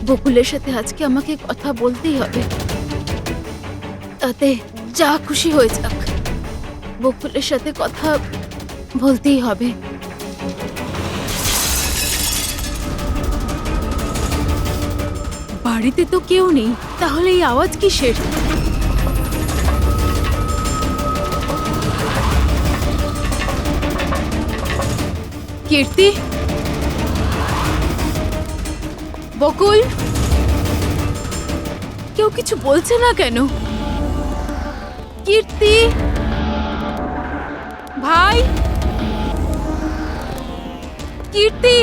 বকুলের সাথে আজকে আমাকে কথা বলতেই হবে। তাতে যা খুশি হয়ে যাক, বকুলের সাথে কথা বলতেই হবে। বাড়িতে তো কেউ নেই, তাহলে এই আওয়াজ কিসের? কীর্তি, বকুল, কেউ কিছু বলছে না কেন? কীর্তি ভাই, কীর্তি,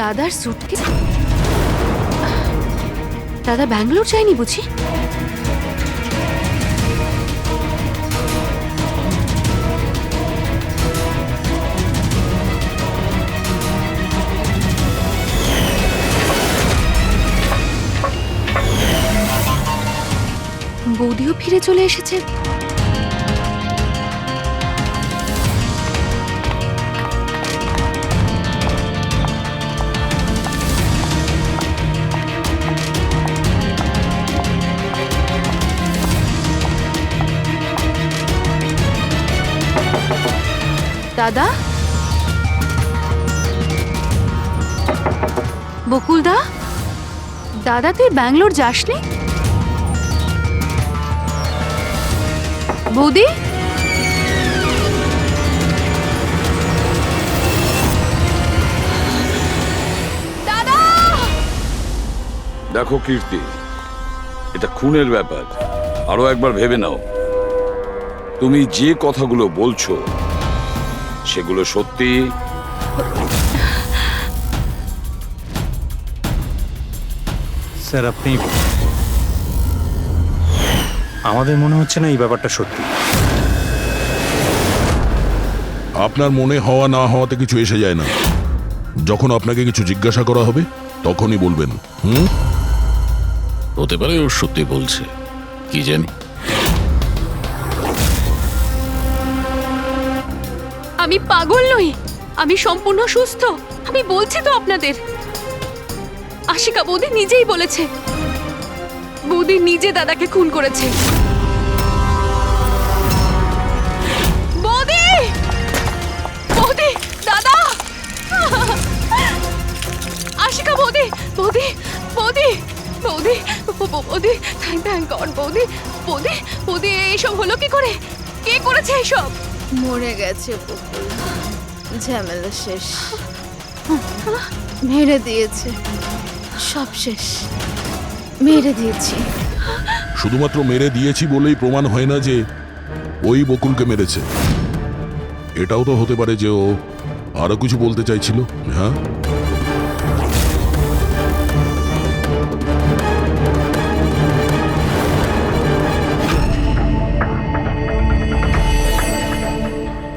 দাদার সুটকেস? দাদা ব্যাঙ্গালোর যায়নি বুঝি? বৌদিও ফিরে চলে এসেছে। দাদা, বকুলদা, দাদা তুই ব্যাঙ্গালোর যাসনি? বৌদি, দাদা! দেখো কীর্তি, এটা খুনের ব্যাপার। আরো একবার ভেবে নাও। তুমি যে কথাগুলো বলছো সেগুলো সত্যি? স্যার, আপনি, আমাদের মনে হচ্ছে না এই ব্যাপারটা সত্যি। আপনার মনে হওয়া না হওয়াতে কিছু এসে যায় না। যখন আপনাকে কিছু জিজ্ঞাসা করা হবে তখনই বলবেন। হতে পারে ও সত্যি বলছে, কি জানি। আমি পাগল নই, আমি সম্পূর্ণ সুস্থ। আমি বলছি তো আপনাদের, আশিকা বৌদি নিজেই বলেছে বৌদি নিজে দাদাকে খুন করেছে। বৌদি, বৌদি, দাদা, আশিকা বৌদি, বৌদি, বৌদি, বৌদি, বৌদি, থ্যাংক গড। বৌদি, বৌদি, বৌদি, এইসব হলো কি করে? কে করেছে এইসব? মরে গেছে বকুল, ঝামেলা শেষ। মেরে দিয়েছে, সব শেষ, মেরে দিয়েছি। শুধুমাত্র মেরে দিয়েছি বলেই প্রমাণ হয় না যে ওই বকুলকে মেরেছে। এটাও তো হতে পারে যে ও আরো কিছু বলতে চাইছিল। হ্যাঁ,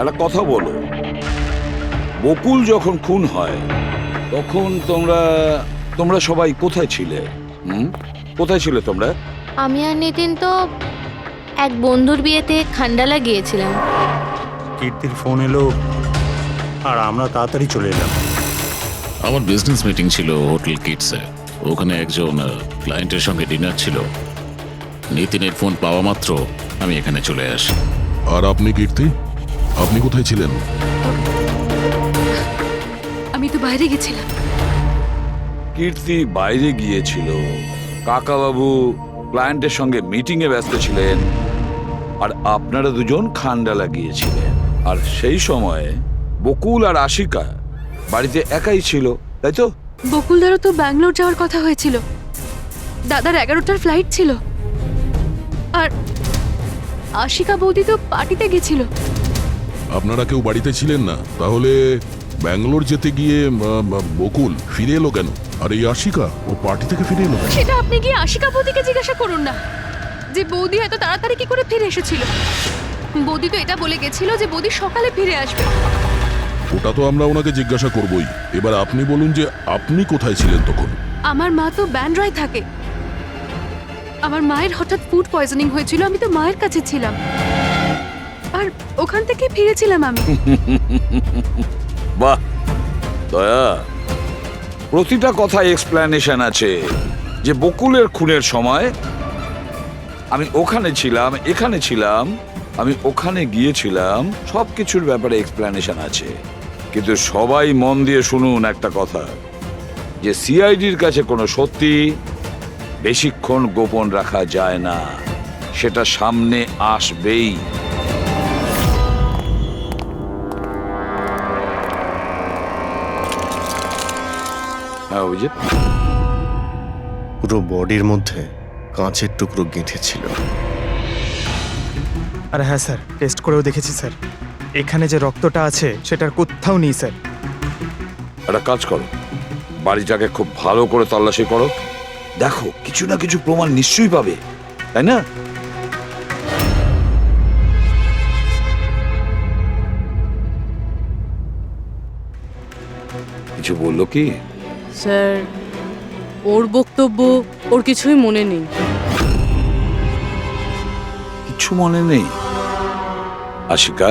একটা কথা বলো, বকুল যখন খুন হয় তখন তোমরা সবাই কোথায় ছিলে? কোথায় ছিলে তোমরা? আমি আর নিতিন তো এক বন্ধুর বিয়েতে খান্ডালা গিয়েছিলাম। কীর্তির ফোন এলো আর আমরা তাড়াতাড়ি চলে এলাম। আমার বিজনেস মিটিং ছিল হোটেল কিটসে। ওখানে একজন ক্লায়েন্টের সঙ্গে ডিনার ছিল। নিতিনের ফোন পাওয়া মাত্র আমি এখানে চলে আসি। আর আপনি কীর্তি, আপনি কোথায় ছিলেন? আমি তো বাইরে গেছিলাম। কীর্তি বাইরে গিয়েছিল, কাকাবাবু ক্লায়েন্টের সঙ্গে মিটিংয়ে ব্যস্ত ছিলেন, আর আপনারা দুজন খান্ডালা গিয়েছিলেন। আর সেই সময়ে বকুল আর আশিকা বাড়িতে একাই ছিল, তাই তো? বকুলদারও তো ব্যাঙ্গালোর যাওয়ার কথা হয়েছিল। দাদার 11টার ফ্লাইট ছিল। আর আশিকা বৌদি তো পার্টিতে গেছিল। আপনারা কেউ বাড়িতে ছিলেন না? তাহলে ব্যাঙ্গালোর যেতে গিয়ে বকুল ফিরে এলো কেন? আর এই আশিকা ও পার্টি থেকে ফিরে এলো কেন? সেটা আপনি গিয়ে আশিকা বৌদিকে জিজ্ঞাসা করুন না যে বৌদি এত তাড়াতাড়ি কি করে ফিরে এসেছিল। বৌদি তো এটা বলে গেছিল যে বৌদি সকালে ফিরে আসবে। ওটা তো আমরা ওনাকে জিজ্ঞাসা করবই। এবার আপনি বলুন যে আপনি কোথায় ছিলেন তখন? আমার মা তো ব্যান্ড্রায় থাকে। আমার মায়ের হঠাৎ ফুড পয়জনিং হয়েছিল, আমি তো মায়ের কাছে ছিলাম আর ওখান থেকে ফিরেছিলাম আমি। বাহ দয়া, প্রতিটা কথা এক্সপ্লেনেশন আছে। যে বকুলের খুনের সময় আমি ওখানে ছিলাম, এখানে ছিলাম, আমি ওখানে গিয়েছিলাম, সবকিছুর ব্যাপারে এক্সপ্লেনেশন আছে। কিন্তু সবাই মন দিয়ে শুনুন একটা কথা, যে সিআইডির কাছে কোনো সত্যি বেশিক্ষণ গোপন রাখা যায় না, সেটা সামনে আসবেই। হ্যাঁ অভিজিৎ, পুরো বডির মধ্যে কাঁচের টুকরো গেঁথে ছিল। আর হ্যাঁ স্যার, টেস্ট করেও দেখেছি স্যার, এখানে যে রক্তটা আছে সেটার কোথাও নেই স্যার। একটা কাজ করো, বাড়িটাকে খুব ভালো করে তল্লাশি করো, দেখো কিছু না কিছু প্রমাণ নিশ্চয়ই পাবে, তাই না? কিছু বললো কি? স্যার, ওর বক্তব্য ওর কিছুই মনে নেই। কিছু মনে নেই? আশিকা,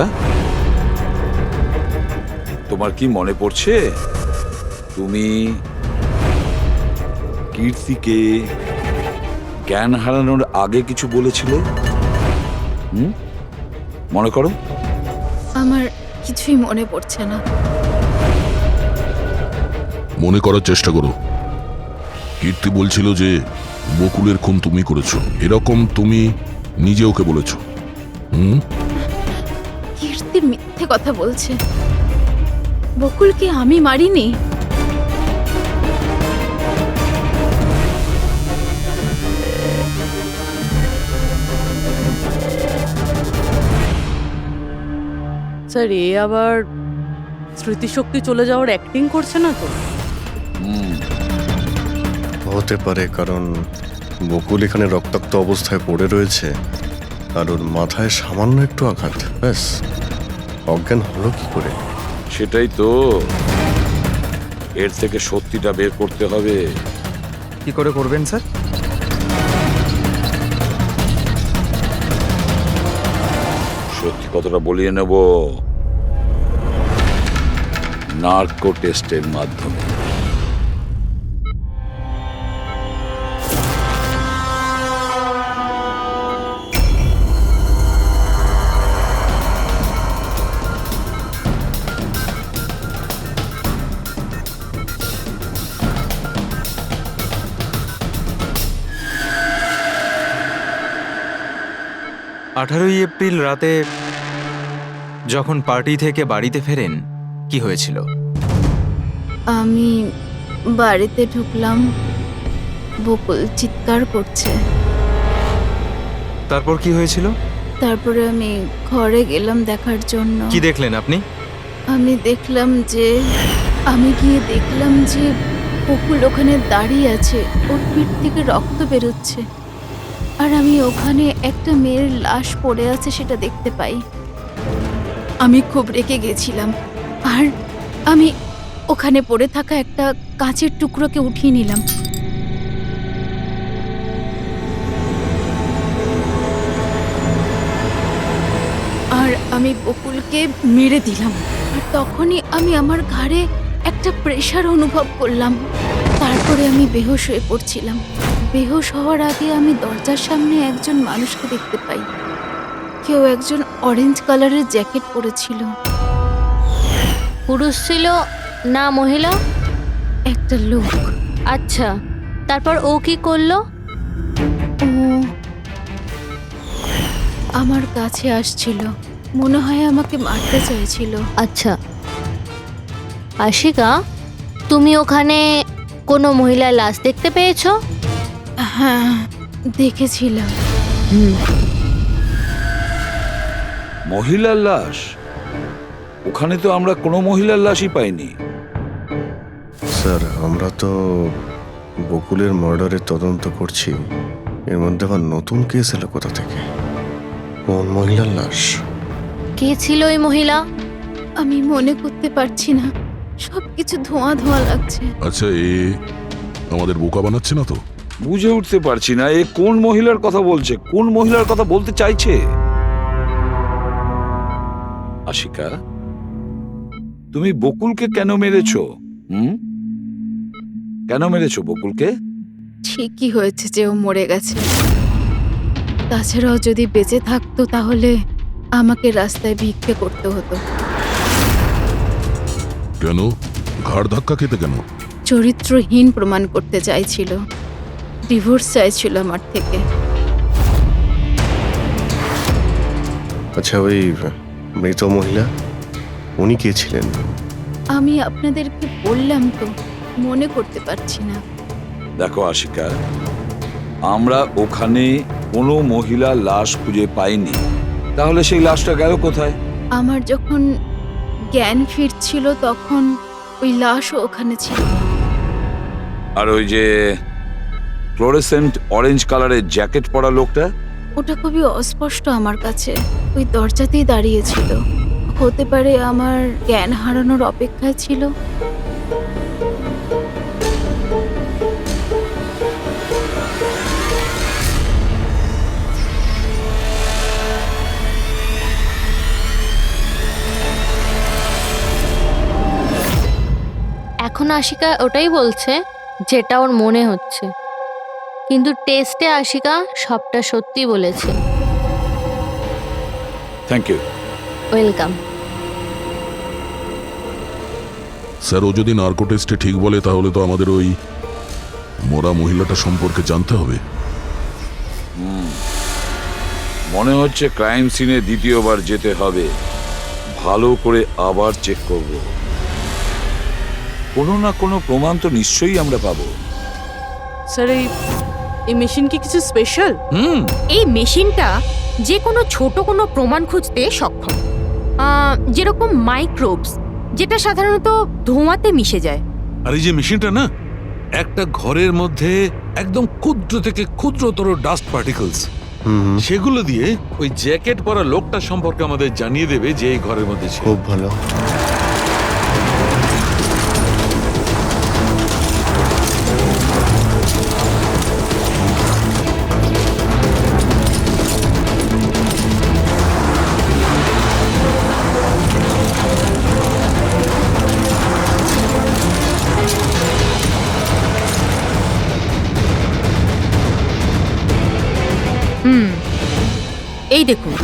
তোমার কি মনে পড়ছে তুমি কীর্তিকে জ্ঞান হারানোর আগে কিছু বলেছিলে? মনে করো। আমার কিছুই মনে পড়ছে না। মনে করার চেষ্টা করো। কীর্তি বলছিল যে বকুলের খুন তুমি করেছো, এরকম তুমি নিজে ওকে বলেছো। কীর্তি মিথ্যে কথা বলছে। বকুলকে আমি মারিনি। স্যার, এ আবার স্মৃতিশক্তি চলে যাওয়ার অ্যাক্টিং করছে না তো? হতে পারে, কারণ বকুল এখানে রক্তাক্ত অবস্থায় পড়ে রয়েছে আর ওর মাথায় সামান্য একটু আঘাত, ব্যাস অজ্ঞান হলো কি করে? সেটাই তো, এর থেকে সত্যিটা বের করতে হবে। কি করে করবেন স্যার? সত্যি কথাটা বলিয়ে নেব নার্কো টেস্টের মাধ্যমে। এপ্রিল রাতে যখন পার্টি থেকে বাড়িতে ফেরেন, কি হয়েছিল? আমি বাড়িতে ঢুকলাম, বকুল চিৎকার করছে। তারপর কি হয়েছিল? তারপরে আমি ঘরে গেলাম দেখার জন্য। কি দেখলেন আপনি? আমি গিয়ে দেখলাম যে বকুল ওখানে দাঁড়িয়ে আছে, ওর পিঠ থেকে রক্ত বেরোচ্ছে, আর আমি ওখানে একটা মেয়ের লাশ পড়ে আছে সেটা দেখতে পাই। আমি খুব রেগে গেছিলাম, আর আমি ওখানে পড়ে থাকা একটা কাঁচের টুকরোকে উঠিয়ে নিলাম। আর আমি বকুলকে মেরে দিলাম। আর তখনই আমি আমার ঘাড়ে একটা প্রেশার অনুভব করলাম। তারপরে আমি বেহুশ হয়ে পড়ছিলাম। বেহুশ হওয়ার আগে আমি দরজার সামনে একজন মানুষকে দেখতে পাই। কেউ একজন অরেঞ্জ কালারের জ্যাকেট পরেছিল। পুরুষ ছিল না মহিলা? একটা লোক। আচ্ছা, তারপর ও কি করলো? ও আমার কাছে আসছিল, মনে হয় আমাকে মারতে চাইছিল। আচ্ছা আশিকা, তুমি ওখানে কোনো মহিলার লাশ দেখতে পেয়েছো? হ্যাঁ, দেখেছিলাম। মহিলার লাশ? ওখানে তো আমরা কোনো মহিলার লাশই পাইনি। স্যার আমরা তো বকুলের মার্ডারের তদন্ত করছি, এর মধ্যে আবার নতুন কেস এলো কোথা থেকে? কোন মহিলার লাশ? কে ছিল ওই মহিলা? আমি মনে করতে পারছি না, সবকিছু ধোঁয়া ধোঁয়া লাগছে। আচ্ছা, এ আমাদের বোকা বানাচ্ছে না তো? বুঝে উঠতে পারছি না এ কোন মহিলার কথা বলছে, কোন মহিলার কথা বলতে চাইছে। আশিকা, তুমি বকুলকে কেন মেরেছো? কেন মেরেছো বকুলকে? ঠিকই হয়েছে যে ও মরে গেছে। তাছাড়াও যদি বেঁচে থাকতো তাহলে আমাকে রাস্তায় ভিক্ষে করতে হতো। কেন? ঘাড় ধাক্কা খেতে কেন? চরিত্রহীন প্রমাণ করতে চাইছিল, ডিভোর্স চাইছিল আমার থেকে। আচ্ছা, ওই মৃত মহিলা উনি কে ছিলেন? আমি আপনাদেরকে বললাম তো, মনে করতে পারছি না। দেখো আশিকা, আমরা ওখানে কোনো মহিলা লাশ খুঁজে পাইনি, তাহলে সেই লাশটা গেল কোথায়? আমার যখন জ্ঞান ফিরছিল তখন ওই লাশও ওখানে ছিল। আর ওই যে ফ্লোরেসেন্ট অরেঞ্জ কালারের জ্যাকেট পরা লোকটা? ওটা খুবই অস্পষ্ট আমার কাছে, ওই দরজাতেই দাঁড়িয়েছিল। হতে পারে আমার জ্ঞান হারানোর অপেক্ষায় ছিল। এখন আশিকা ওটাই বলছে যেটা ওর মনে হচ্ছে, কিন্তু টেস্টে আশিকা সবটা সত্যি বলেছে। Thank you. ওয়েলকাম। স্যার, ও যদি নার্কো টেস্টে ঠিক বলে তাহলে তো আমাদের ওই মরা মহিলাটা সম্পর্কে জানতে হবে। মনে হচ্ছে ক্রাইম সিনে দ্বিতীয়বার যেতে হবে, ভালো করে আবার চেক করব। কোনো না কোনো প্রমাণ তো নিশ্চয়ই আমরা পাবো। স্যার এই মেশিন কি কিছু স্পেশাল? এই মেশিনটা যে কোনো ছোট কোনো প্রমাণ খুঁজতে সক্ষম, যেরকম মাইক্রোবস, যেটা সাধারণত ধোঁয়াতে মিশে যায়। আর এই যে মেশিনটা না, একটা ঘরের মধ্যে একদম ক্ষুদ্র থেকে ক্ষুদ্রতর ডাস্ট পার্টিকলস, সেগুলো দিয়ে ওই জ্যাকেট পরা লোকটা সম্পর্কে আমাদের জানিয়ে দেবে যে এই ঘরের মধ্যে ছিল। খুব ভালো। এই দেখুন,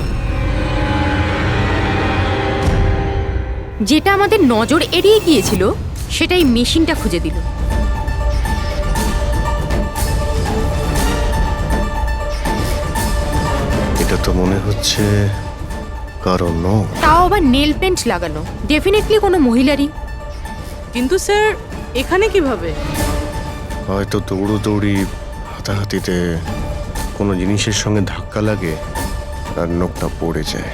যেটা আমাদের নজর এড়িয়ে গিয়েছিল সেটাই মেশিনটা খুঁজে দিল। এটা তো মনে হচ্ছে কারণ নয়, তাও আবার নেল পেন্ট লাগানো, ডেফিনেটলি কোনো মহিলারই। কিন্তু স্যার এখানে কিভাবে? হয়তো দৌড়োদৌড়ি হাতাহাতিতে কোনো জিনিসের সঙ্গে ধাক্কা লাগে আর নখটা পড়ে যায়।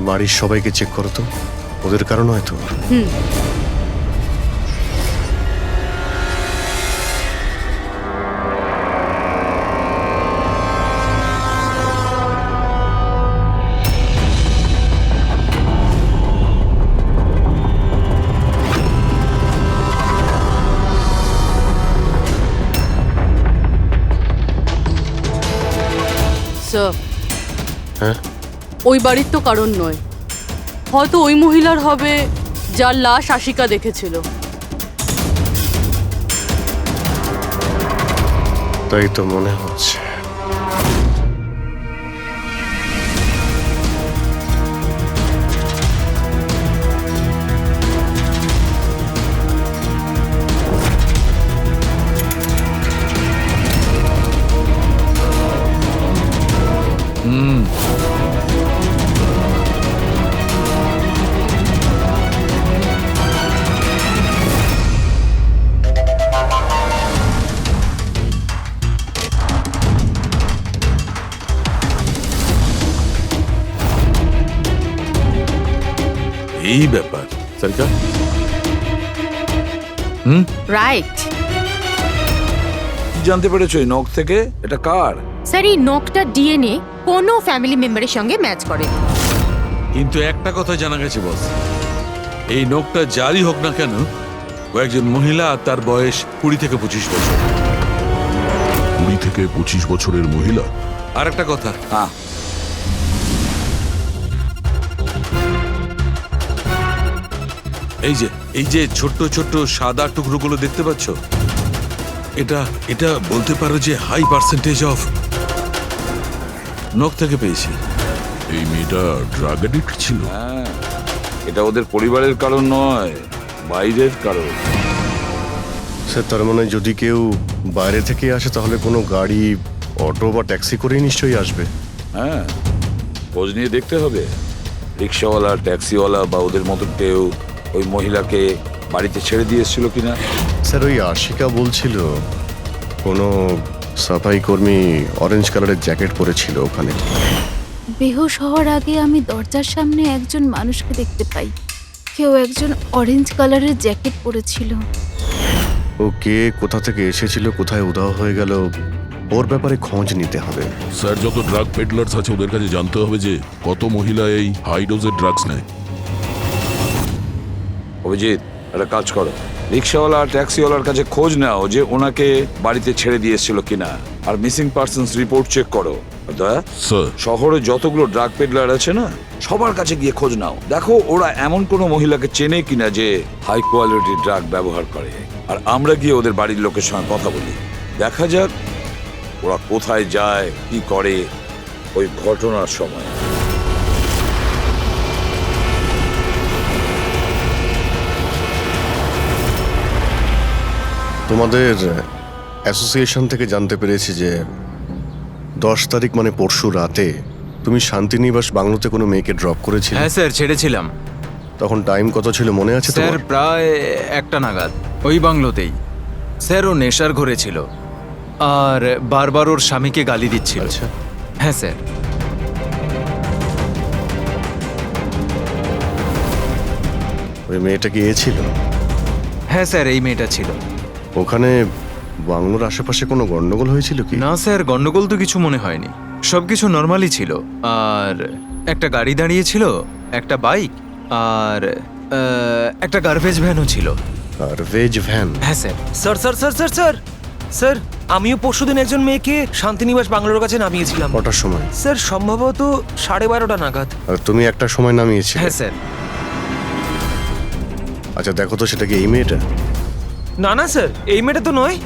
বাড়ির সবাইকে চেক করো তো, ওদের কারণ হয়তো। স্যার, হ্যাঁ, ওই বাড়ির তো কারণ নয়, হয়তো ওই মহিলার হবে যার লাশ আশিকা দেখেছিল। তাই তো মনে হচ্ছে। এই ব্যাপার সরকার। রাইট। কি জানতে পেরেছো এই নখ থেকে? এটা কার? স্যার এই নখটা ডিএনএ কোনো ফ্যামিলি মেম্বারের সঙ্গে ম্যাচ করে। কিন্তু একটা কথা জানা গেছে বস, এই নোকটা যারই হোক না কেন, ও একজন মহিলা আর তার বয়স 20 থেকে 25 বছর। 20 থেকে 25 বছরের মহিলা? আর একটা কথা, হ্যাঁ, এই যে ছোট্ট ছোট্ট সাদা টুকরোগুলো দেখতে পাচ্ছ, এটা বলতে পারো যে হাই পার্সেন্টেজ অফ নখ থেকে পেয়েছি। এই মেয়েটা ড্রাগ অ্যাডিক্ট ছিল? হ্যাঁ, এটা ওদের পরিবারের কারণ নয়, বাইরের কারণ। স্যার তার মানে যদি কেউ বাইরে থেকে আসে তাহলে কোনো গাড়ি, অটো বা ট্যাক্সি করেই নিশ্চয়ই আসবে। হ্যাঁ, খোঁজ নিয়ে দেখতে হবে রিক্সাওয়ালা, ট্যাক্সিওয়ালা বা ওদের মতো কেউ ওই মহিলাকে বাড়িতে ছেড়ে দিয়ে এসেছিল কিনা। স্যার ওই আশিকা বলছিল কোনো সাফাই কর্মী অরেঞ্জ কালারের জ্যাকেট পরেছিল ওখানে। বেহুশ হওয়ার আগে আমি দরজার সামনে একজন মানুষকে দেখতে পাই, কেউ একজন অরেঞ্জ কালারের জ্যাকেট পরেছিল। ও কে, কোথা থেকে এসেছিল, কোথায় উধাও হয়ে গেল, ওর ব্যাপারে খোঁজ নিতে হবে। স্যার যত ড্রাগ পেডলার্স আছে ওদের কাছে জানতে হবে যে কত মহিলা এই হাই ডোজের ড্রাগস নেয়। অভিজিৎ, একটা কাজ করো, রিক্সাওয়ালা আর ট্যাক্সিওয়ালার কাছে খোঁজ নাও যে ওনাকে বাড়িতে ছেড়ে দিয়ে এসেছিল কিনা, আর মিসিং পার্সনস রিপোর্ট চেক করো। দয়া, স্যার শহরে যতগুলো ড্রাগ পেডলার আছে না, সবার কাছে গিয়ে খোঁজ নাও, দেখো ওরা এমন কোনো মহিলাকে চেনে কিনা যে হাই কোয়ালিটির ড্রাগ ব্যবহার করে। আর আমরা গিয়ে ওদের বাড়ির লোকের সঙ্গে কথা বলি, দেখা যাক ওরা কোথায় যায়, কি করে ওই ঘটনার সময়। তোমাদের অ্যাসোসিয়েশন থেকে জানতে পেরেছি যে 10 তারিখ মানে পরশু রাতে তুমি শান্তিনিবাস বাংলোতে কোনো মেয়েকে ড্রপ করেছিলে। হ্যাঁ স্যার, ছেড়েছিলাম। তখন টাইম কত ছিল মনে আছে স্যার তোমার? প্রায় 1টা নাগাদ, ওই বাংলোতেই। স্যার ও নেশার ঘরে ছিল আর বারবার ওর স্বামীকে গালি দিচ্ছিল। আচ্ছা, হ্যাঁ স্যার। ওই মেয়েটা কি এ ছিল? হ্যাঁ স্যার, এই মেয়েটা ছিল। ওখানে বাংলোর আশেপাশে কোনো গন্ডগোল হয়েছিল কি? না স্যার, গন্ডগোল তো কিছু মনে হয়নি, সবকিছু নর্মালই ছিল। আর একটা গাড়ি দাঁড়িয়ে ছিল, একটা বাইক আর একটা গার্বেজ ভ্যানও ছিল। Garbage van? হ্যাঁ sir. Sir sir sir sir sir sir আমিও পরশুদিন একজন মেয়েকে শান্তিনিবাস বাংলোর কাছে নামিয়েছিলাম। কটার সময়? স্যার সম্ভবত 12:30 নাগাদ। আর তুমি একটা সময় নামিয়েছিলে? হ্যাঁ স্যার। আচ্ছা দেখো তো সেটা কি এই মেয়েটা? না না স্যার, এই মেয়েটা তো নয়।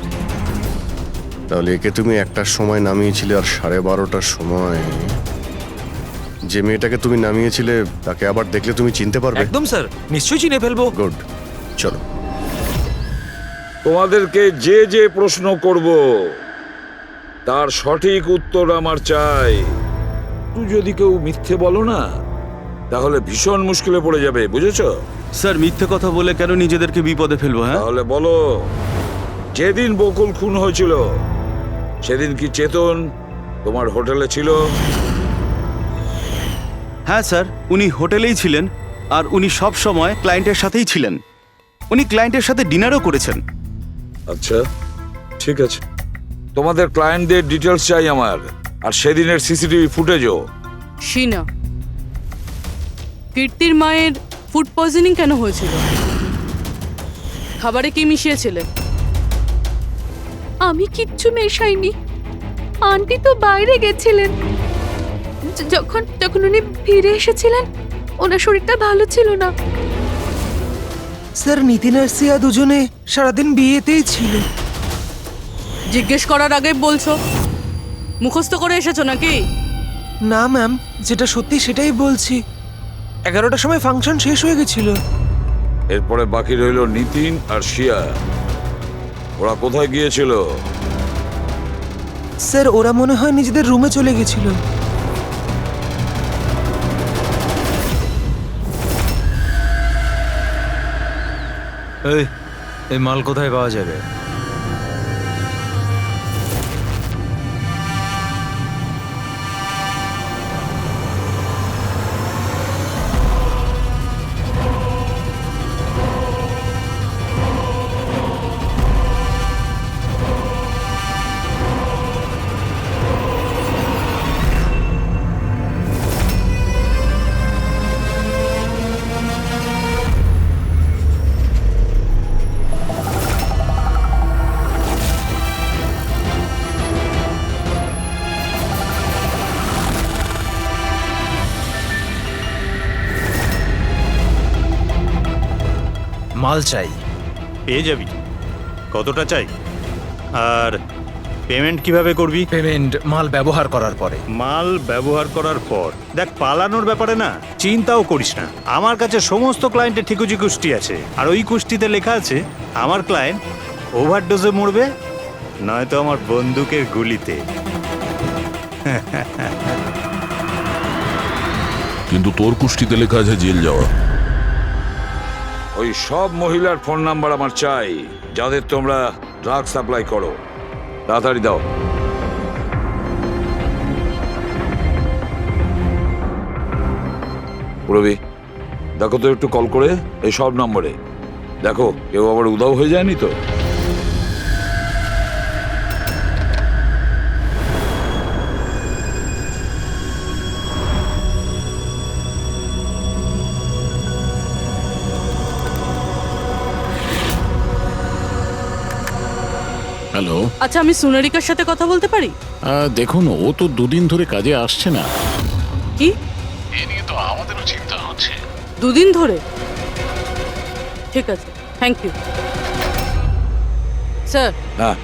তাহলে একে তুমি একটার সময় নামিয়েছিলে আর 12:30টার সময় যে মেয়েটাকে তুমি নামিয়েছিলে তাকে আবার দেখলে তুমি চিনতে পারবে? একদম স্যার, নিশ্চয়ই চিনে ফেলবো। গুড, চলো। তোমাদেরকে যে যে প্রশ্ন করব তার সঠিক উত্তর আমার চাই। তুই যদি কেউ মিথ্যে বলো না, তাহলে ভীষণ মুশকিলে পড়ে যাবে, বুঝেছো? স্যার মিথ্যে কথা বলে কেন নিজেদেরকে বিপদে ফেলবো? হ্যাঁ তাহলে বলো, যেদিন বকুল খুন হয়েছিল সেদিন কি চেতন তোমার হোটেলে ছিল? হ্যাঁ স্যার, উনি হোটেলেই ছিলেন আর উনি সব সময় ক্লায়েন্টের সাথেই ছিলেন। উনি ক্লায়েন্টের সাথে ডিনারও করেছেন। আচ্ছা, ঠিক আছে, তোমাদের ক্লায়েন্টদের ডিটেলস চাই আমার, আর সেদিনের সিসিটিভি ফুটেজও। শিনা, কীর্তির মায়ের ফুড পয়জনিং কেন হয়েছিল? খাবারে কি মিশিয়েছিলেন? আমি কিচ্ছু মেশাইনি, আন্টি তো বাইরে গেছিলেন। যখন যখন উনি ফিরে এসেছিলেন, ওনার শরীরটা ভালো ছিল না। স্যার নিতিন আর সিয়া দুজনে সারাদিন বিয়েতেই ছিল। জিজ্ঞেস করার আগে বলছো, মুখস্থ করে এসেছো নাকি? না ম্যাম, যেটা সত্যি সেটাই বলছি। 11টার সময় ফাংশন শেষ হয়ে গেছিল। এরপরে বাকি রইল নিতিন আর শিয়া। ওরা কোথায় গিয়েছিল? স্যার ওরা মনে হয় নিজেদের রুমে চলে গেছিল। এই মাল কোথায় পাওয়া যাবে? মাল চাই। পেয়ে যাবি। কতটা চাই? আর পেমেন্ট কিভাবে করবি? পেমেন্ট মাল ব্যবহার করার পরে। মাল ব্যবহার করার পর দেখ, পালানোর ব্যাপারে না চিন্তাও করিস না। আমার কাছে সমস্ত ক্লায়েন্টের ঠিকুজি কুষ্টি আছে, আর ওই কুষ্টিতে লেখা আছে আমার ক্লায়েন্ট ওভারডোজে মরবে, নয়তো আমার বন্দুকের গুলিতে। কিন্তু তোর কুষ্টিতে লেখা আছে জেল যাওয়া। ওই সব মহিলার ফোন নাম্বার আমার চাই, যাদের তোমরা ড্রাগ সাপ্লাই করো। তাড়াতাড়ি দাও। পুরবি, দেখো তো একটু কল করে এই সব নম্বরে, দেখো কেউ আবার উধাও হয়ে যায়নি তো। হ্যালো। আচ্ছা, আমি সোনারিকার সাথে কথা বলতে পারি? দেখুন, ও তো দুদিন ধরে কাজে আসছে না। কি? এ নিয়ে তো আমাদেরও চিন্তা হচ্ছে। 2 দিন ধরে? ঠিক আছে, থ্যাংক ইউ স্যার। হ্যাঁ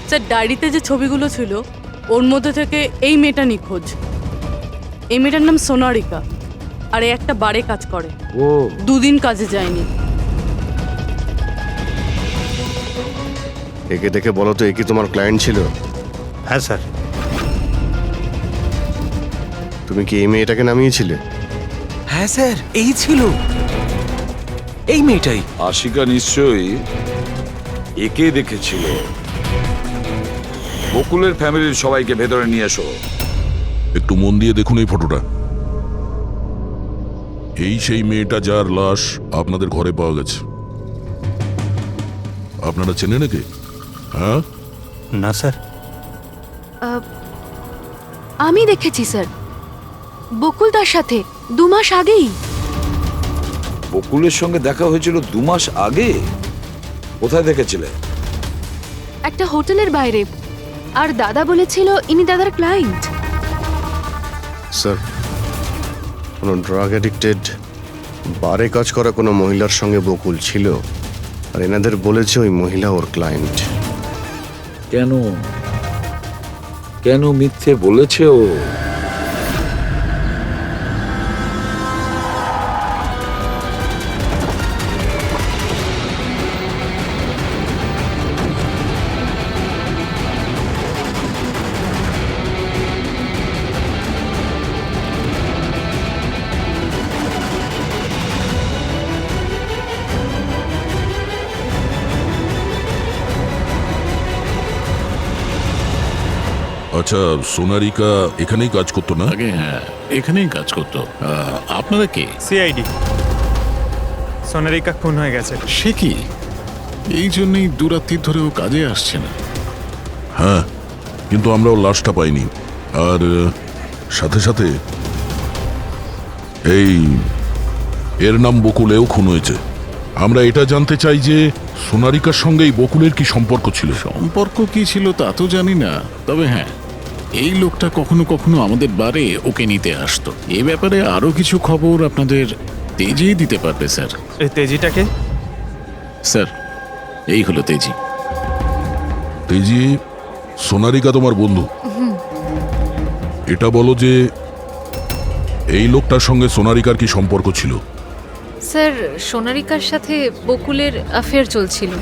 স্যার, ডায়েরিতে যে ছবিগুলো ছিল ওর মধ্যে থেকে এই মেয়েটা নিখোঁজ। এই মেয়েটার নাম সোনারিকা, আর এ একটা বারে কাজ করে। ও 2 দিন কাজে যায়নি। একে দেখে বলো তো, এ কি তোমার ক্লায়েন্ট ছিল? হ্যাঁ স্যার। তুমি কি এই মেয়েটাকে নামিয়েছিলে? হ্যাঁ স্যার, এই ছিল, এই মেয়েটাই। আশিকা নিশ্চয়ই একে দেখেছিল। বকুলের ফ্যামিলির সবাইকে ভেতরে নিয়ে এসো। একটু মন দিয়ে দেখুন এই ফটোটা। এই সেই মেয়েটা যার লাশ আপনাদের ঘরে পাওয়া গেছে। আপনারা চেনেন নাকি? হ্যাঁ না স্যার। আমি দেখেছি স্যার, বকুলদার সাথে 2 মাস আগেই। বকুলের সঙ্গে দেখা হয়েছিল 2 মাস আগে? কোথায় দেখেছিলে? একটা হোটেলের বাইরে, আর দাদা বলেছিল ইনি দাদার ক্লায়েন্ট। স্যার, কোনো ড্রাগ অ্যাডিক্টেড বারে কাজ করা কোনো মহিলার সঙ্গে বকুল ছিল, আর এনাদের বলেছে ওই মহিলা ওর ক্লায়েন্ট। কেন কেন মিথ্যে বলেছে ও? আচ্ছা, সোনারিকা এখানেই কাজ করতো না? আগে হ্যাঁ, এখানেই কাজ করতো। আপনারা কে? সিআইডি। সোনারিকা খুন হয়ে গেছে। সে কি? এই জন্যই 2 রাত্রি ধরে ও কাজে আসছে না। হ্যাঁ, কিন্তু আমরা ওর লাশটা পাইনি। আর সাথে সাথে এই এর নাম বকুলেও খুন হয়েছে। আমরা এটা জানতে চাই যে সোনারিকার সঙ্গে এই বকুলের কি সম্পর্ক ছিল? সম্পর্ক কি ছিল তা তো জানি না, তবে হ্যাঁ, এই লোকটা কখনো কখনো আমাদের বারে ওকে নিতে আসতো। এ ব্যাপারে আরো কিছু খবর আপনাদের তেজি দিতে পারবে স্যার। এই তেজিটাকে? স্যার, এই হলো তেজি। তেজি, সোনারিকা তোমার বন্ধু। এটা বলো যে এই লোকটার সঙ্গে সোনারিকার কি সম্পর্ক ছিল? স্যার, সোনারিকার সাথে বকুলের অ্যাফেয়ার চলছিল।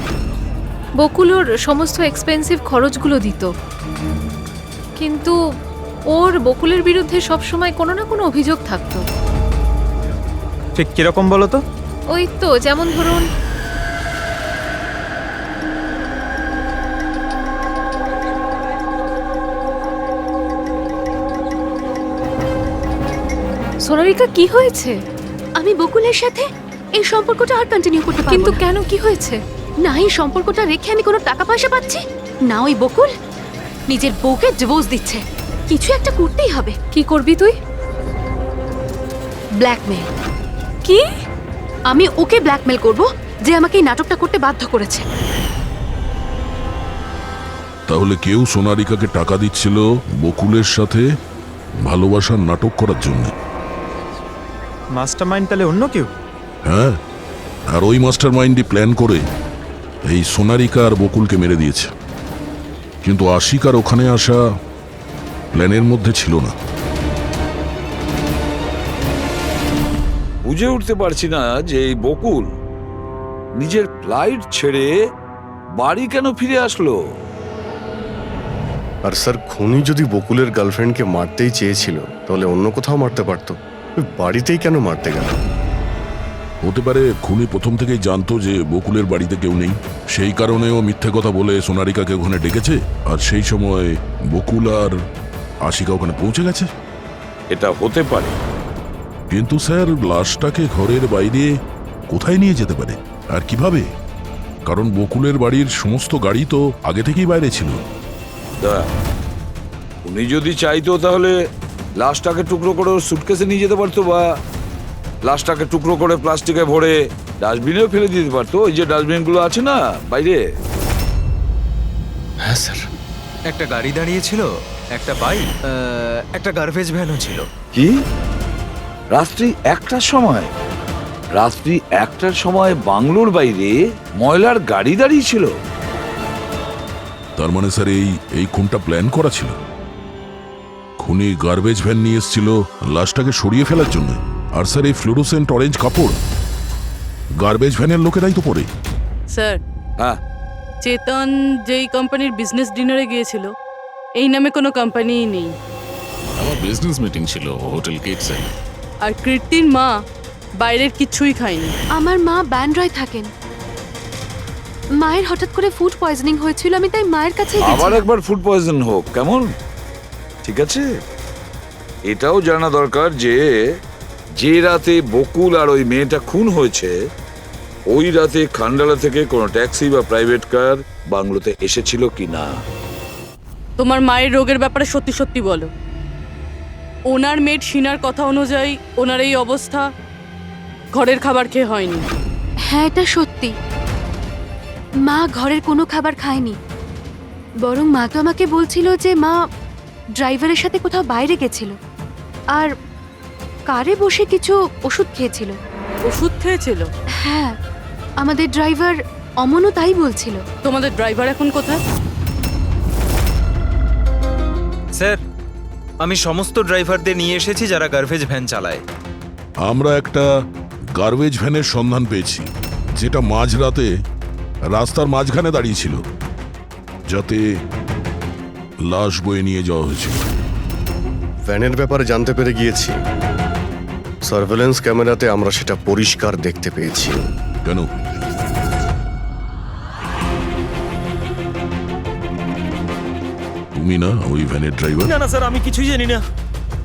বকুল ওর সমস্ত এক্সপেন্সিভ খরচগুলো দিত, কিন্তু ওর বকুলের বিরুদ্ধে সবসময় কোনো না কোনো অভিযোগ থাকতো। ঠিক কিরকম বলো তো? ওই তো, যেমন ধরুন, সোনারিকা কি হয়েছে? আমি বকুলের সাথে এই সম্পর্কটা আর কন্টিনিউ করতে পারবো না। কিন্তু কেন, কি হয়েছে? না এই সম্পর্কটা রেখে আমি কোনো টাকা পয়সা পাচ্ছি না, ওই বকুল নিজের বউকে ডিভোর্স দিচ্ছে। কিছু একটা করতেই হবে। কি করবি তুই? ব্ল্যাকমেল। কি? আমি ওকে ব্ল্যাকমেল করব যে আমাকে এই নাটকটা করতে বাধ্য করেছে। তাহলে কেউ সোনারিকাকে টাকা দিচ্ছিল বকুলের সাথে ভালোবাসার নাটক করার জন্য। মাস্টারমাইন্ড তাহলে অন্য কেউ? হ্যাঁ, আর ওই মাস্টার মাইন্ডই প্ল্যান করে এই সোনারিকা আর বকুলকে মেরে দিয়েছে। কিন্তু আশিকার ওখানে আসা প্ল্যানের মধ্যে ছিল না। বুঝে উঠতে পারছি না যে এই বকুল নিজের ফ্লাইট ছেড়ে বাড়ি কেন ফিরে আসলো। আর স্যার, খুনি যদি বকুলের গার্লফ্রেন্ডকে মারতেই চেয়েছিল তাহলে অন্য কোথাও মারতে পারতো, ওই বাড়িতেই কেন মারতে গেল? হতে পারে খুনি প্রথম থেকেই জানতো যে বকুলের বাড়িতে কেউ নেই, সেই কারণে ও মিথ্যে কথা বলে সোনারিকাকে ওখানে ডেকেছে, আর সেই সময় বকুল আর আশিকা ওখানে পৌঁছে গেছে। এটা হতে পারে, কিন্তু স্যার লাশটাকে ঘরের বাইরে কোথায় নিয়ে যেতে পারে আর কিভাবে? কারণ বকুলের বাড়ির সমস্ত গাড়ি তো আগে থেকেই বাইরে ছিল। তা উনি যদি চাইতো তাহলে লাশটাকে টুকরো করে ওর সুটকেসে নিয়ে যেতে পারতো, বা লাশটাকে টুকরো করে প্লাস্টিকে ভরে ডাস্টবিনেও ফেলে দিতে পারতো। ওই যে ডাস্টবিনগুলো আছে না বাইরে। হ্যাঁ স্যার। একটা গাড়ি দাঁড়িয়েছিল, একটা বাইক, একটা গার্বেজ ভ্যানও ছিল। কি রাত্রি 1টার সময়? রাত্রি 1টার সময় বাংলোর বাইরে ময়লার গাড়ি দাঁড়িয়ে ছিল? তার মানে স্যার এই খুনটা প্ল্যান করা ছিল। খুনি গার্বেজ ভ্যান নিয়ে এসেছিল লাশটাকে সরিয়ে ফেলার জন্য। আর স্যার এই ফ্লুরোসেন্ট অরেঞ্জ কাপড় গার্বেজ ভ্যানের লোকেরাই তো পরে। স্যার, হ্যাঁ, চেতন যেই কোম্পানির বিজনেস ডিনারে গিয়েছিল এই নামে কোনো কোম্পানিই নেই। আমার বিজনেস মিটিং ছিল হোটেল কিটসে। আর কীর্তির মা বাইরের কিছুই খায়নি। আমার মা ব্যান্ড্রায় থাকেন। মায়ের হঠাৎ করে ফুড পয়জনিং হয়েছিল, আমি তাই মায়ের কাছে আবার একবার ফুড পয়জন হোক কেমন? ঠিক আছে, এটাও জানা দরকার যে যে রাতে বকুল আর ওই মেয়েটা খুন হয়েছে ওই রাতে খান্ডালা থেকে কোনো ট্যাক্সি বা প্রাইভেট কার বাংলোতে এসেছিল কিনা। তোমার মায়ের রোগের ব্যাপারে সত্যি সত্যি বলো। ওনার মেয়ের শিনার কথা অনুযায়ী ওনার এই অবস্থা ঘরের খাবার খেয়ে হয়নি। হ্যাঁ, এটা সত্যি। মা ঘরের কোনো খাবার খায়নি, বরং মা তো আমাকে বলছিল যে মা ড্রাইভারের সাথে কোথাও বাইরে গেছিল আর কারে বসে কিছু ওষুধ খেয়েছিল। ওষুধ খেয়েছিল? হ্যাঁ, আমাদের ড্রাইভার অমনও তাই বলছিল। তোমাদের ড্রাইভার এখন কোথায়? স্যার, আমি সমস্ত ড্রাইভারদের নিয়ে এসেছি যারা গার্বেজ ভ্যান চালায়। আমরা একটা গার্বেজ ভ্যানের সন্ধান পেয়েছি যেটা মাঝরাতে রাস্তার মাঝখানে দাঁড়িয়েছিল, যাতে লাশ বয়ে নিয়ে যাওয়া হয়েছিল। ভ্যানের ব্যাপারে জানতে পেরে গিয়েছি। সার্ভেলেন্স ক্যামেরাতে আমরা সেটা পরিষ্কার দেখতে পেয়েছি। কেন? তুমি না ওই ভ্যানের ড্রাইভার? না না স্যার, আমি কিছুই জানি না।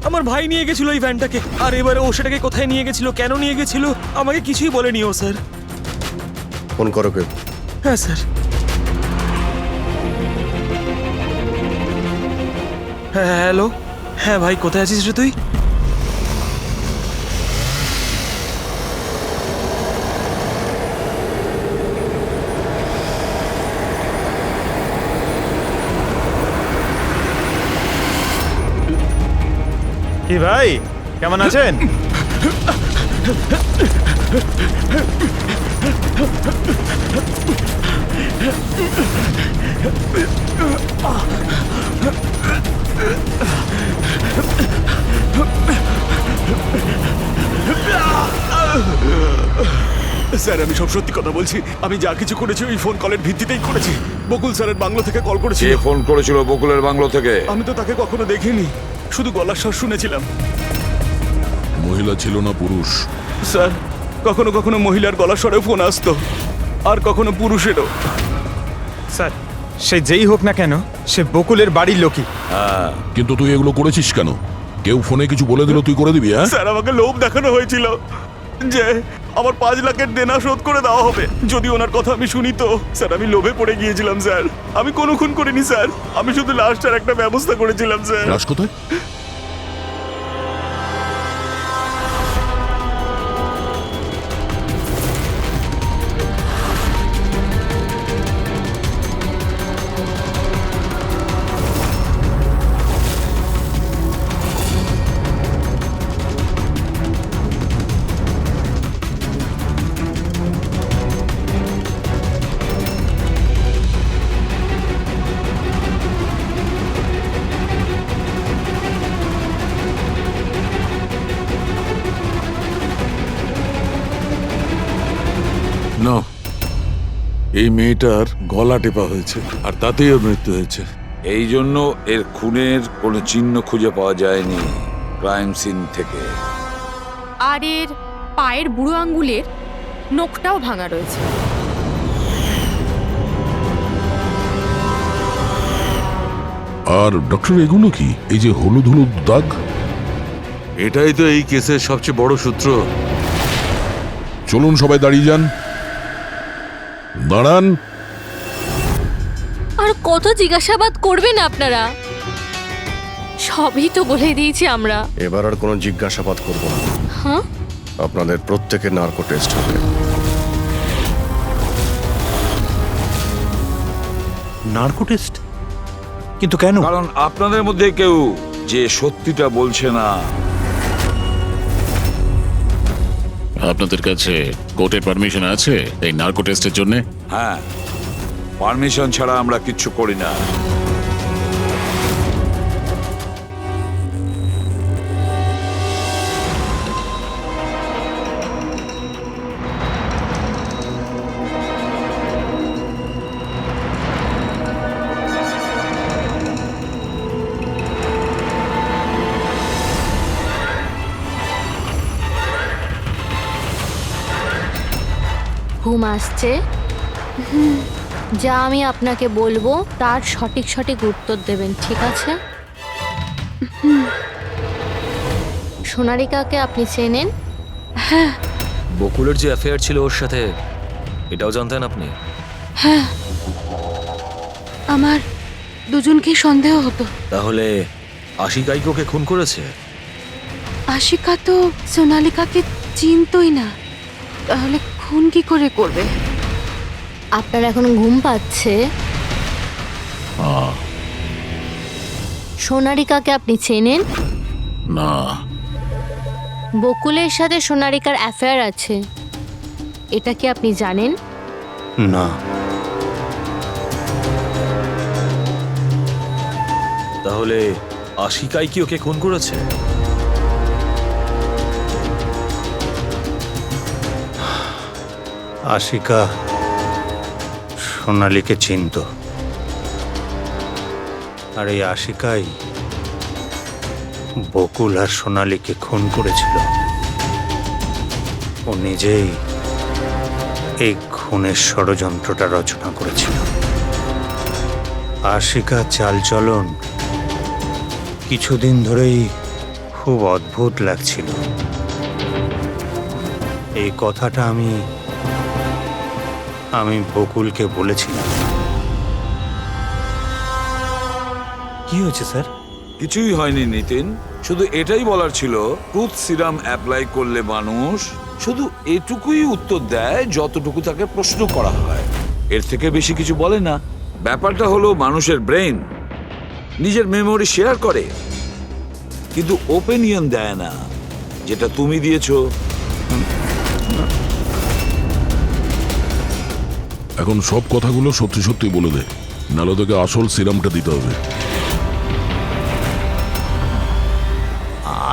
আমার ভাই নিয়ে গেছিল ওই ভ্যানটাকে, আর এবারে ও সেটাকে কোথায় নিয়ে গেছিল, কেন নিয়ে গেছিল আমাকে কিছুই বলেনি ও স্যার। ফোন করো কে? হ্যাঁ স্যার। হ্যাঁ, হ্যালো। হ্যাঁ ভাই, কোথায় আছিস রে তুই? কি ভাই, কেমন আছেন? স্যার, আমি সব সত্যি কথা বলছি। আমি যা কিছু করেছি ওই ফোন কলের ভিত্তিতেই করেছি। বকুল স্যারের বাংলো থেকে কল করেছিল। কে ফোন করেছিল বকুলের বাংলো থেকে? আমি তো তাকে কখনো দেখিনি, শুধু গলার স্বর শুনেছিলাম। মহিলা ছিল না পুরুষ? স্যার, কখনো কখনো মহিলার গলার স্বরেও ফোন আসতো, আর কখনো পুরুষেরও। স্যার, সে যেই হোক না কেন, সে বকুলের বাড়ির লোকই। হ্যাঁ, কিন্তু তুই এগুলো করেছিস কেন? কেউ ফোনে কিছু বলে দিল তুই করে দিবি? হ্যাঁ স্যার, আমাকে লোভ দেখানো হয়েছিল যে আমার 5 লাখের দেনা শোধ করে দেওয়া হবে যদি ওনার কথা আমি শুনি। তো স্যার, আমি লোভে পড়ে গিয়েছিলাম স্যার। আমি কোনো খুন করিনি স্যার, আমি শুধু লাশটার একটা ব্যবস্থা করেছিলাম স্যার। লাশ কোথায়? এই মেয়েটার গলা টেপা হয়েছে আর তাতেই ওর মৃত্যু হয়েছে। এই জন্য এর খুনের কোনো চিহ্ন খুঁজে পাওয়া যায়নি ক্রাইম সিন থেকে। আর এর পায়ের বুড়ো আঙ্গুলের নখটাও ভাঙা রয়েছে। আর ডক্টর এগুলো কি? এই যে হলুদ হলুদ দাগ। এটাই তো এই কেসের সবচেয়ে বড় সূত্র। চলুন সবাই দাঁড়িয়ে যান। দাঁড়ান। আর কত জিজ্ঞাসাবাদ করবেন আপনারা? সবই তো বলে দিয়েছি আমরা। এবার আর কোনো জিজ্ঞাসাবাদ করব না। হ্যাঁ, আপনাদের প্রত্যেকের নার্কো টেস্ট হবে। Narco test? কিন্তু কেন? কারণ আপনাদের মধ্যে কেউ যে সত্যিটা বলছে না। আপনাদের কাছে কোর্টের পারমিশন আছে এই নার্কো টেস্টের জন্য? হ্যাঁ, পারমিশন ছাড়া আমরা কিচ্ছু করি না। ঘুম আসছে? যা আমি আপনাকে বলবো তার সঠিক সঠিক উত্তর দেবেন, ঠিক আছে? সোনারিকাকে আপনি চেনেন? হ্যাঁ বকুলের যে অ্যাফেয়ার ছিল ওর সাথে, এটাও জানতেন আপনি? হ্যাঁ, আমার দুজনকেই সন্দেহ হতো। তাহলে আশিকাই ওকে খুন করেছে? আশিকা তো সোনালিকাকে চিনতই না, তাহলে খুন কি করে করবে? আপনার এখন ঘুম পাচ্ছে? সোনারিকাকে আপনি চেনেন? না। বকুলের সাথে সোনারিকার অ্যাফেয়ার আছে, এটা কি আপনি জানেন? না। তাহলে আশিকাই কি ওকে খুন করেছে? আশিকা সোনালীকে চিনত, আর এই আশিকাই বকুল আর সোনালীকে খুন করেছিল। ও নিজেই এই খুনের ষড়যন্ত্রটা রচনা করেছিল। আশিকা চালচলন কিছুদিন ধরেই খুব অদ্ভুত লাগছিল। এই কথাটা আমি বকুলকে বলেছিলাম। কি হয়েছে স্যার? কিছুই হয়নি নিতিন, শুধু এটাই বলার ছিল টুথ সিরাম অ্যাপ্লাই করলে মানুষ শুধু এটুকুই উত্তর দেয় যতটুকু তাকে প্রশ্ন করা হয়, এর থেকে বেশি কিছু বলে না। ব্যাপারটা হলো মানুষের ব্রেন নিজের মেমোরি শেয়ার করে, কিন্তু ওপিনিয়ন দেয় না, যেটা তুমি দিয়েছো। এখন সব কথাগুলো সত্যি সত্যি বলে দে, নাহলে তোকে আসল সিরামটা দিতে হবে।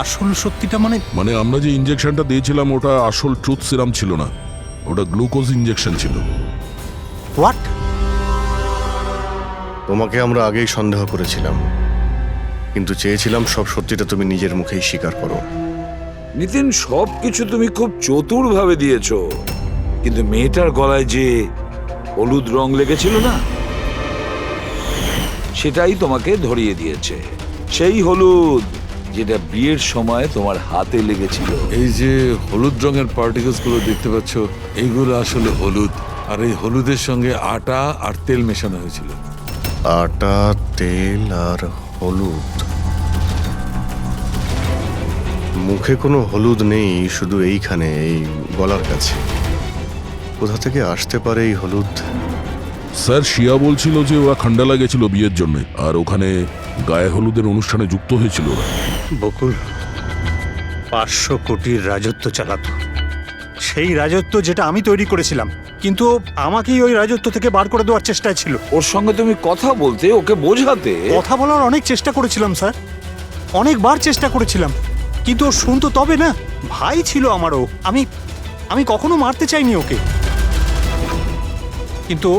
আসল সত্যিটা মানে আমরা যে ইনজেকশনটা দিয়েছিলাম ওটা আসল ট্রুথ সিরাম ছিল না, ওটা গ্লুকোজ ইনজেকশন ছিল। হোয়াট? তোমাকে আমরা আগেই সন্দেহ করেছিলাম, কিন্তু চেয়েছিলাম সব সত্যিটা তুমি নিজের মুখেই স্বীকার করো। নিতিন, সব কিছু তুমি খুব চতুর ভাবে দিয়েছো, কিন্তু মেয়েটার গলায় যে হলুদ রং লেগেছিল না, সেটাই তোমাকে ধরিয়ে দিয়েছে। সেই হলুদ যেটা বিয়ের সময় তোমার হাতে লেগেছিল। এই যে হলুদ রঙের পার্টিকেলস গুলো দেখতে পাচ্ছ, এইগুলো আসলে হলুদ, আর এই হলুদের সঙ্গে আটা আর তেল মেশানো হয়েছিল। আটা, তেল আর হলুদ। মুখে কোনো হলুদ নেই, শুধু এইখানে, এই গলার কাছে। কোথা থেকে আসতে পারে এই হলুদ? স্যার শিয়া বলছিল যে ওরা খান্ডালা গেছিল বিয়ের জন্য, আর ওখানে গায়ে হলুদের অনুষ্ঠানে যুক্ত হয়েছিল ওরা। বকুল 500 কোটির রাজত্ব চালাতো, সেই রাজত্ব যেটা আমি তৈরি করেছিলাম, কিন্তু আমাকেই ওই রাজত্ব থেকে বার করে দেওয়ার চেষ্টায় ছিল। ওর সঙ্গে তুমি কথা বলতে, ওকে বোঝাতে। কথা বলার অনেক চেষ্টা করেছিলাম স্যার, অনেকবার চেষ্টা করেছিলাম, কিন্তু ও শুনতো তবে না। ভাই ছিল আমারও, আমি কখনো মারতে চাইনি ওকে। কিন্তু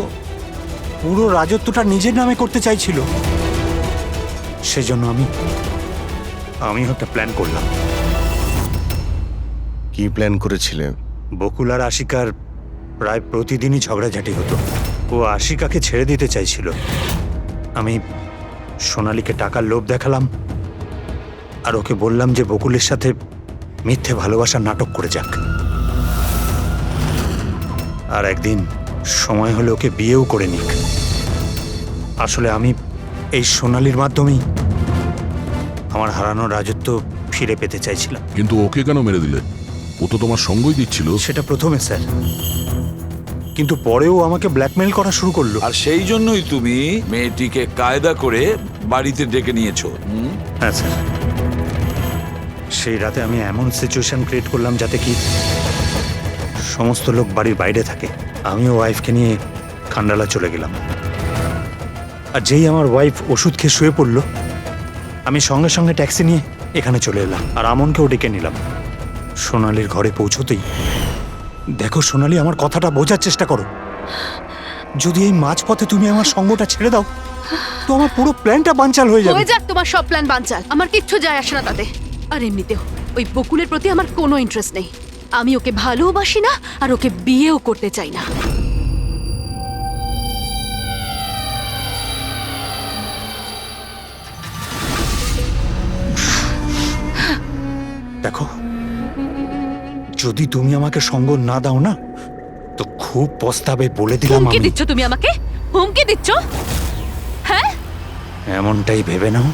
পুরো রাজত্বটা নিজের নামে করতে চাইছিল। সেজন্য আমি একটা প্ল্যান করলাম। কি প্ল্যান করেছিলে? বকুল আর আশিকার প্রায় প্রতিদিনই ঝগড়াঝাটি হতো। ও আশিকাকে ছেড়ে দিতে চাইছিল। আমি সোনালীকে টাকার লোভ দেখালাম আর ওকে বললাম যে বকুলের সাথে মিথ্যে ভালোবাসার নাটক করে যাক। আর একদিন সময় হলে ওকে বিয়েও করে নিক। আসলে আমি এই সোনালীর মাধ্যমেই আমার হারানো রাজত্ব ফিরে পেতে চাইছিলাম। কিন্তু ওকে কেন মেরে দিলে? ও তো তোমার সঙ্গই দিচ্ছিল। সেটা প্রথমে স্যার, কিন্তু পরেও আমাকে ব্ল্যাকমেল করা শুরু করলো। আর সেই জন্যই তুমি মেয়েটিকে কায়দা করে বাড়িতে ডেকে নিয়েছো। হ্যাঁ স্যার, সেই রাতে আমি এমন সিচুয়েশন ক্রিয়েট করলাম যাতে কি সমস্ত লোক বাড়ির বাইরে থাকে। আমিও ওয়াইফকে নিয়ে খান্ডালা চলে গেলাম। আর যেই আমার ওয়াইফ ওষুধ খেয়ে শুয়ে পড়লো, আমি সঙ্গে সঙ্গে ট্যাক্সি নিয়ে এখানে চলে এলাম আর আমনকেও ডেকে নিলাম। সোনালীর ঘরে পৌঁছতেই, দেখো সোনালী, আমার কথাটা বোঝার চেষ্টা করো। যদি এই মাঝপথে তুমি আমার সঙ্গটা ছেড়ে দাও তো আমার পুরো প্ল্যানটা বানচাল হয়ে যাবে। হয়ে যাক তোমার সব প্ল্যান বানচাল, আমার কিচ্ছু যায় আসে না তাতে। আর এমনিতেও ওই বকুলের প্রতি আমার কোনো ইন্টারেস্ট নেই। আমি ওকে ভালোবাসি না আর ওকে বিয়েও করতে চাই না। দেখো, যদি তুমি আমাকে সঙ্গ না দাও না তো খুব পস্তাবে, বলে দিলাম। হুমকি আমি দিচ্ছ তুমি আমাকে? হুমকি দিচ্ছ? হ্যাঁ, এমনটাই ভেবে নাও।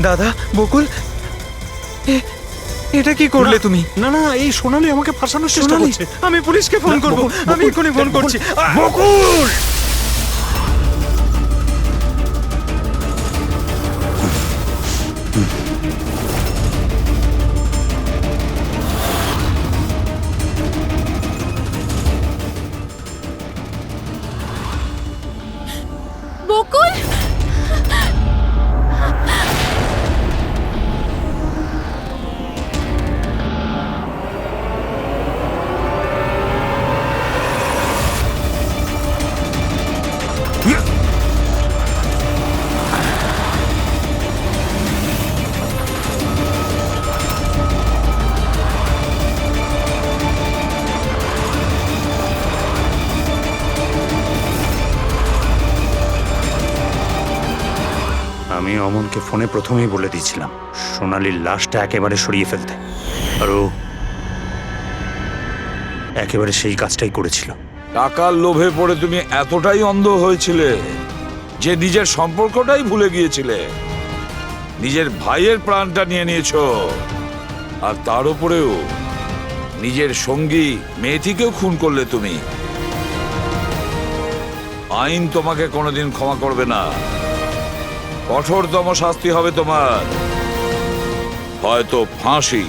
দাদা, বকুল, এটা কি করলে তুমি? না না, এই সোনালী আমাকে ফাঁসানোর চেষ্টা সোনালী, করছে। আমি পুলিশকে ফোন করব। আমি এক্ষুনি ফোন করছি। বকুল! বকুল! আমি অমনকে ফোনে প্রথমেই বলে দিয়েছিলাম সোনালীর লাশটা একেবারে সরিয়ে ফেলতে, আর ও একেবারে সেই কাজটাই করেছিল। টাকার লোভে পড়ে তুমি এতটাই অন্ধ হয়েছিলে যে নিজের সম্পর্কটাই ভুলে গিয়েছিলে। নিজের ভাইয়ের প্রাণটা নিয়ে নিয়েছো, আর তার উপরেও নিজের সঙ্গী মেয়েটিকেও খুন করলে তুমি। আইন তোমাকে কোনোদিন ক্ষমা করবে না। কঠোরতম শাস্তি হবে তোমার, হয়তো ফাঁসি।